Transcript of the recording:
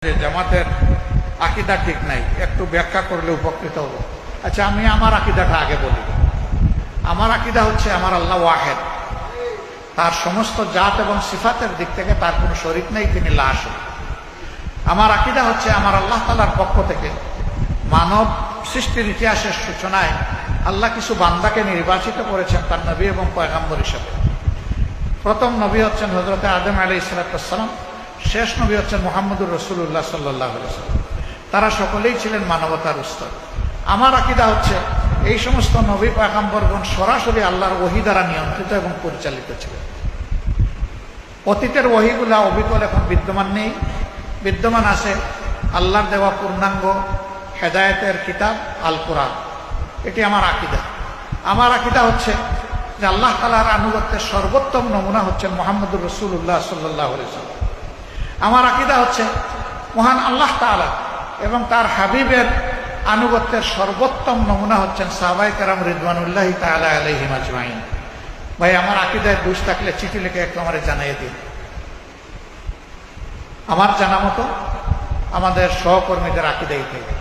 যে জামাতের আকীদা ঠিক নাই, একটু ব্যাখ্যা করলে উপকৃত হব। আচ্ছা, আমি আমার আকীদাটা আগে বলি। আমার আকীদা হচ্ছে আমার আল্লাহ ওয়াহেদ, তার সমস্ত জাত এবং সিফাতের দিক থেকে তার কোনো শরীক নেই, তিনি লা শরীক। আমার আকীদা হচ্ছে আমার আল্লাহ তাআলার পক্ষ থেকে মানব সৃষ্টির ইতিহাসের সূচনায় আল্লাহ কিছু বান্দাকে নির্বাচিত করেছেন তার নবী এবং পয়গম্বর হিসেবে। প্রথম নবী হচ্ছেন হযরত আদম আলাইহিস সালাম, শেষ নবী হচ্ছেন মুহাম্মদুর রাসূলুল্লাহ সাল্লাল্লাহু আলাইহি ওয়াসাল্লাম। তারা সকলেই ছিলেন মানবতার উস্তাদ। আমার আকীদা হচ্ছে এই সমস্ত নবী পয়গম্বরগণ সরাসরি আল্লাহর ওহী দ্বারা নিয়ন্ত্রিত এবং পরিচালিত ছিলেন। অতীতের ওহীগুলা অবিকল এখন বিদ্যমান নেই, বিদ্যমান আছে আল্লাহর দেওয়া পূর্ণাঙ্গ হেদায়েতের কিতাব আল কোরআন। এটি আমার আকীদা। আমার আকীদা হচ্ছে যে আল্লাহ তাআলার আনুগত্যের সর্বোত্তম নমুনা হচ্ছেন মুহাম্মদুর রাসূলুল্লাহ সাল্লাল্লাহু আলাইহি ওয়াসাল্লাম। আমার আকীদা হচ্ছে মহান আল্লাহ তাআলা এবং তার হাবিবের আনুগত্যের সর্বোত্তম নমুনা হচ্ছেন সাহাবায়ে কেরাম রিদওয়ানুল্লাহি তাআলা আলাইহিম আজমাইন। ভাই, আমার আকীদায় দোষ থাকলে চিঠি লিখে একটু আমারে জানিয়ে দিন। আমার জানা মতো আমাদের সহকর্মীদের আকীদাই থেকে